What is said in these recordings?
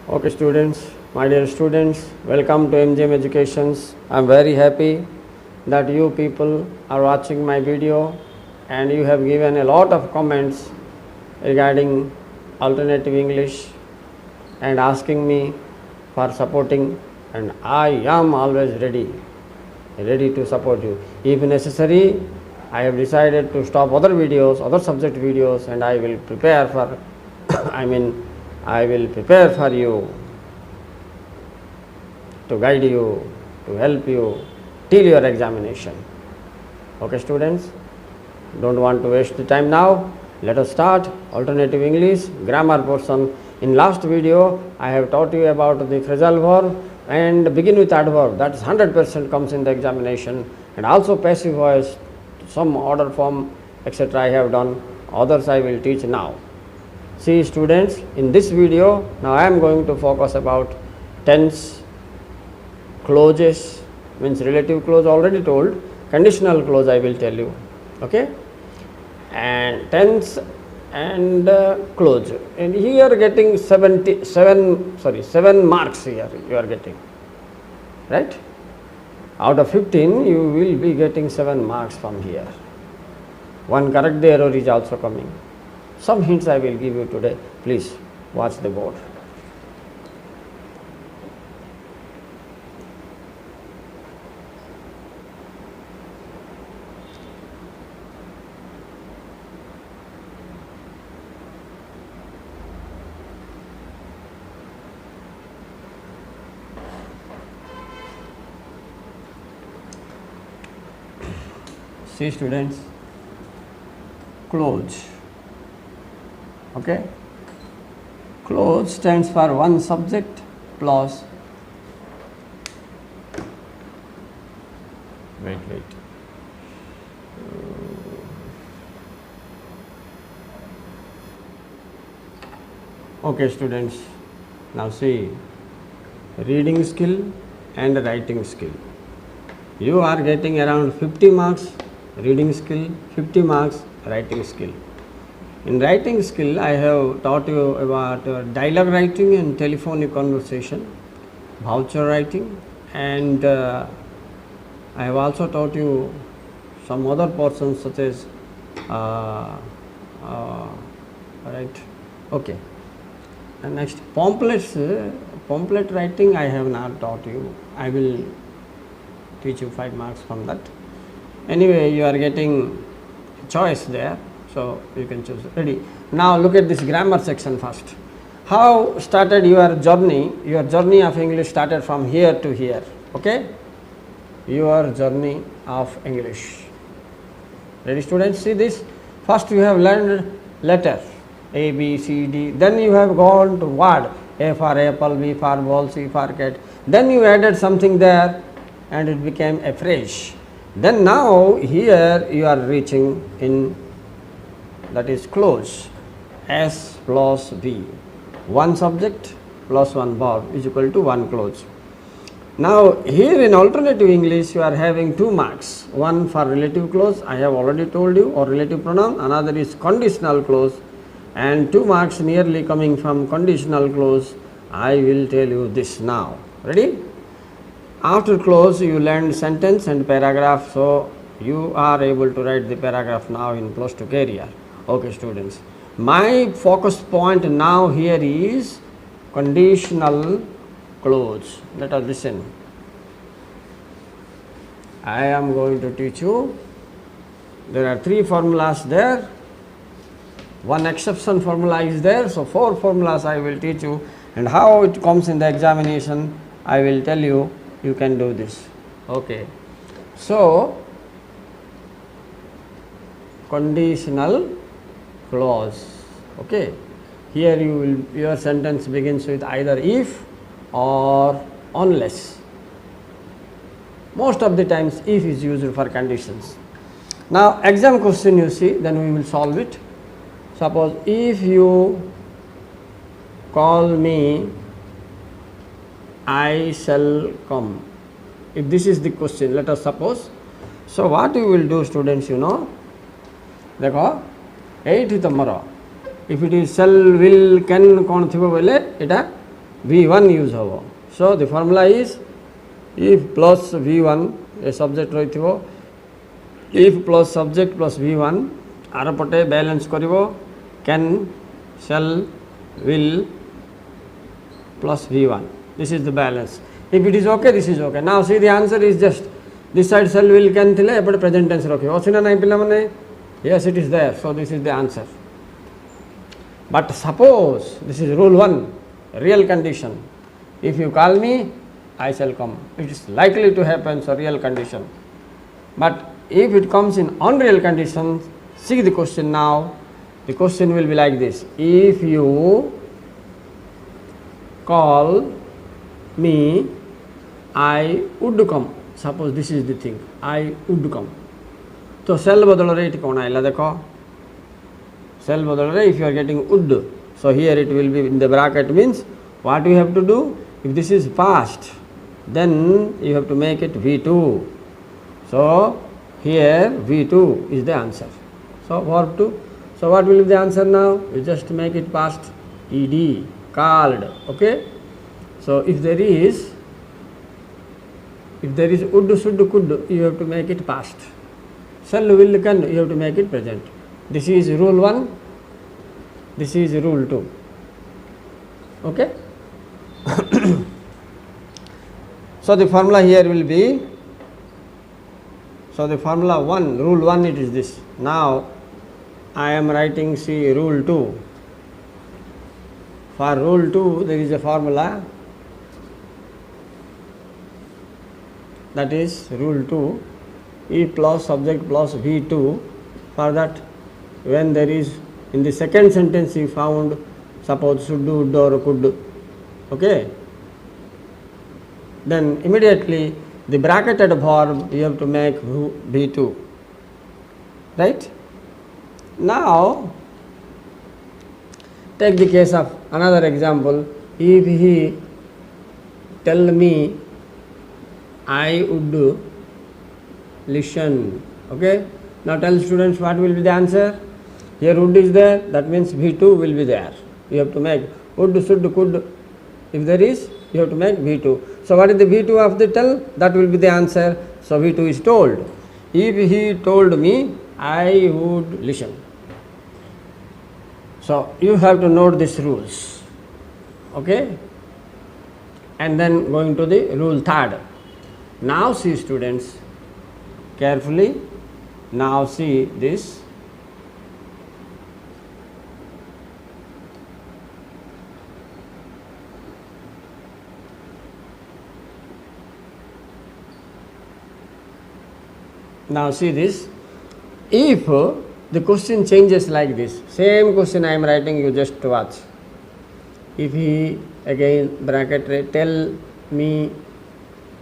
Okay students, my dear students, welcome to MGM Educations. I am very happy that you people are watching my video and you have given a lot of comments regarding alternative English and asking me for supporting, and I am always ready to support you. If necessary, I have decided to stop other videos, other subject videos, and I will prepare for I will prepare for you, to guide you, to help you till your examination. Okay students, don't want to waste the time now. Let us start alternative English grammar portion. In last video, I have taught you about the phrasal verb and begin with adverb. That is 100% comes in the examination, and also passive voice, some order form, etc. I have done. Others I will teach now. See students, in this video, now I am going to focus about tense, clauses, means relative clause already told, conditional clause I will tell you, okay, and tense and clause. And here getting 7 marks here you are getting, right? Out of 15 you will be getting 7 marks from here. One correct the error is also coming. Some hints I will give you today. Please watch the board. See students, clause. Okay, clause stands for one subject plus wait. Okay students, now see, reading skill and writing skill. You are getting around 50 marks reading skill, 50 marks writing skill. In writing skill, I have taught you about dialogue writing and telephonic conversation, voucher writing, and I have also taught you some other portions such as right. Okay. And next, pamphlets, pamphlet writing I have not taught you. I will teach you 5 marks from that. Anyway, you are getting choice there. So you can choose. Ready? Now look at this grammar section first. How started your journey? Your journey of English started from here to here. Okay? Your journey of English. Ready students? See this. First you have learned letter A, B, C, D. Then you have gone to word. A for apple, B for ball, C for cat. Then you added something there and it became a phrase. Then now here you are reaching in, that is clause, S plus B, one subject plus one verb is equal to one clause. Now here in alternative English you are having 2 marks, one for relative clause I have already told you, or relative pronoun, another is conditional clause, and 2 marks nearly coming from conditional clause. I will tell you this now. Ready? After clause you learned sentence and paragraph, so you are able to write the paragraph now in plus 2 career. Okay students, my focus point now here is conditional clause. Let us listen. I am going to teach you. There are 3 formulas there. One exception formula is there. So 4 formulas I will teach you, and how it comes in the examination I will tell you. You can do this. Okay. So conditional clause. Okay. Here you will, your sentence begins with either if or unless. Most of the times if is used for conditions. Now exam question you see, then we will solve it. Suppose if you call me, I shall come. If this is the question, let us suppose. So what you will do students, you know, देखो 8 tomorrow. If it is shall, will, can कौन थिबो बोले इटा V1 use hobo. So the formula is if plus V1 a subject ରହିଥିବ, if plus subject plus V1 आर पटे balance करिवो can, shall, will plus V1. This is the balance. If it is okay, this is okay. Now see the answer is just this side shall, will, can thile but present tense रखियो अछि ना नहीं पिला माने. Yes, it is there. So this is the answer. But suppose this is rule 1, real condition. If you call me, I shall come. It is likely to happen, so real condition. But if it comes in unreal condition, see the question now. The question will be like this. If you call me, I would come. Suppose this is the thing. I would come. So shall बदल रहे it कौन आइला देखो. Shall बदल रहे if you are getting would. So here it will be in the bracket means what you have to do. If this is past, then you have to make it V2. So here V2 is the answer. So verb 2. So what will be the answer now? You just make it past ed, called. Okay. So if there is would, should, could, you have to make it past. Shall, will, can, you have to make it present. This is rule 1. This is rule 2. Okay. So the formula here will be, so the formula 1, rule 1 it is this. Now I am writing see rule 2. For rule 2 there is a formula, that is rule 2, E plus subject plus V2. For that, when there is in the second sentence you found suppose should, would or could, okay, then immediately the bracketed verb you have to make V2, right? Now take the case of another example. If he tell me, I would listen. Okay. Now tell students what will be the answer. Here would is there, that means V2 will be there. You have to make would, should, could. If there is, you have to make V2. So what is the V2 of the tell? That will be the answer. So V2 is told. If he told me, I would listen. So you have to note these rules. Okay. And then going to the rule 3rd. Now see students carefully. Now see this. Now see this. If the question changes like this, same question I am writing, you just watch. If he again bracket tell me,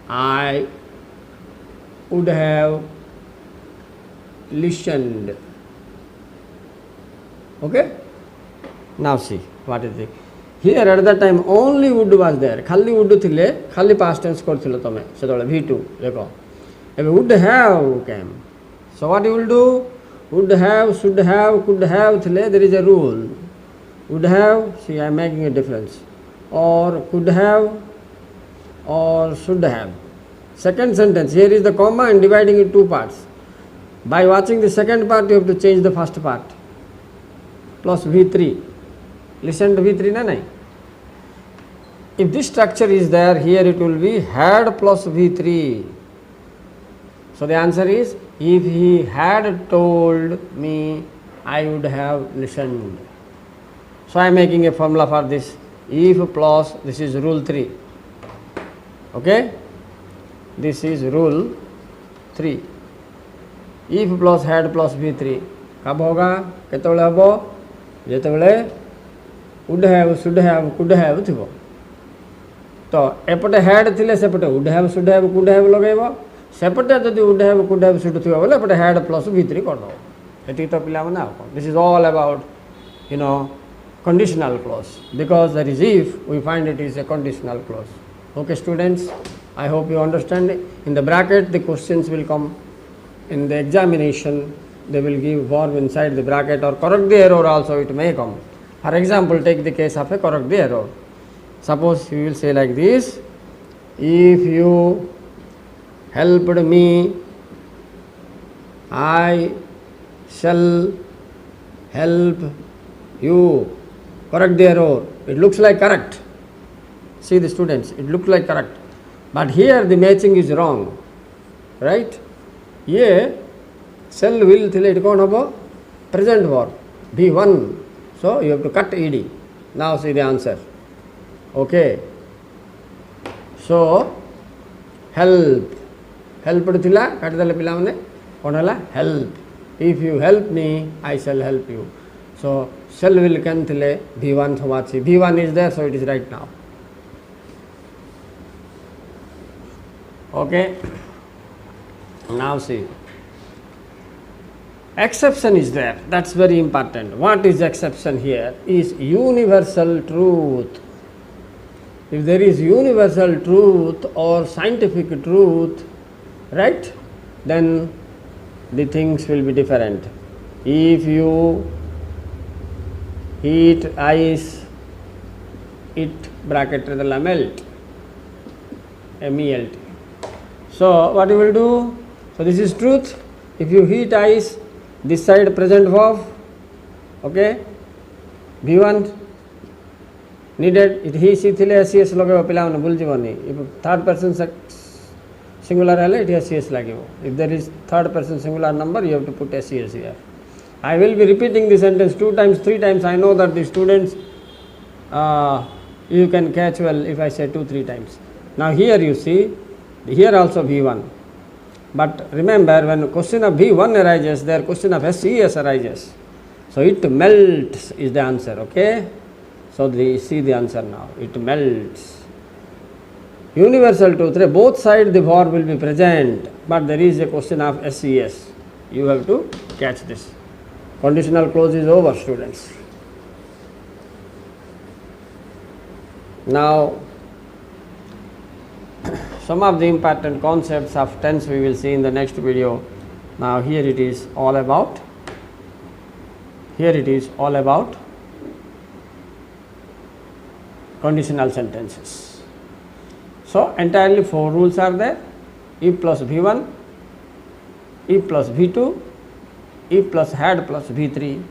I would have listened. Okay. Now see what is it. Here at that time only would was there. Khali would thile, khali past tense करथिलो तमे सेतोले V2 देखो. ଏବେ would have came. So what you will do? Would have, should have, could have thile, there is a rule. Would have, see I am making a difference. Or could have, or should have. Second sentence, here is the comma and dividing in two parts. By watching the second part, you have to change the first part. Plus V3. Listen to V3 na nahi. If this structure is there, here it will be had plus V3. So the answer is, if he had told me, I would have listened. So I am making a formula for this. If plus, this is rule 3. Okay. This is rule 3. If plus had plus V3 कब होगा केतोले हबो जेतोले would have, should have, could have थिबो तो एपटे had थिले सेपटे would have, should have, could have लगेबो सेपटे जदि would have, could have, should थिबो बोले एपटे had plus V3 कर दो एटी तो पिला माने आको. This is all about conditional clause, because there is if we find it is a conditional clause. Okay students, I hope you understand. In the bracket the questions will come. In the examination they will give verb inside the bracket or correct the error also it may come. For example, take the case of a correct the error. Suppose you will say like this, if you helped me, I shall help you. Correct the error. It looks like correct. See the students, it looks like correct. But here the matching is wrong. Right? A shall will till it come present verb. B1. So you have to cut ed. Now see the answer. Okay. So help. Help thila katidale pilamane kon hela help. If you help me, I shall help you. So shall will can thile B1 thamachi. B1 is there, so it is right now. Okay. Now see. Exception is there. That's very important. What is exception here? Is universal truth. If there is universal truth or scientific truth, right, then the things will be different. If you heat ice, it bracket melt, MELT. So what you will do? So this is truth. If you heat ice, this side present verb, okay, B1 needed, it he she thile SES lagaibo pilamane bhul jiboni. If third person singular hele, it has SES lagibo. If there is third person singular number, you have to put SES here. I will be repeating this sentence 2 times, 3 times. I know that the students, you can catch well if I say 2, 3 times. Now here you see, here also B1. But remember, when question of B1 arises, there question of SES arises. So it melts is the answer, okay? So see the answer now. It melts. Universal truth, both sides the verb will be present, but there is a question of SES. You have to catch this. Conditional clause is over, students. Now, some of the important concepts of tense we will see in the next video. Now here it is all about. Here it is all about conditional sentences. So entirely 4 rules are there: if plus V1, if plus V2, if plus had plus V3,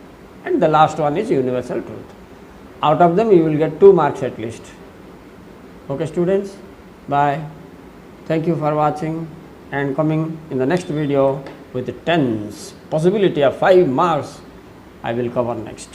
and the last one is universal truth. Out of them you will get 2 marks at least. Okay students, bye. Thank you for watching, and coming in the next video with tense, possibility of 5 marks I will cover next.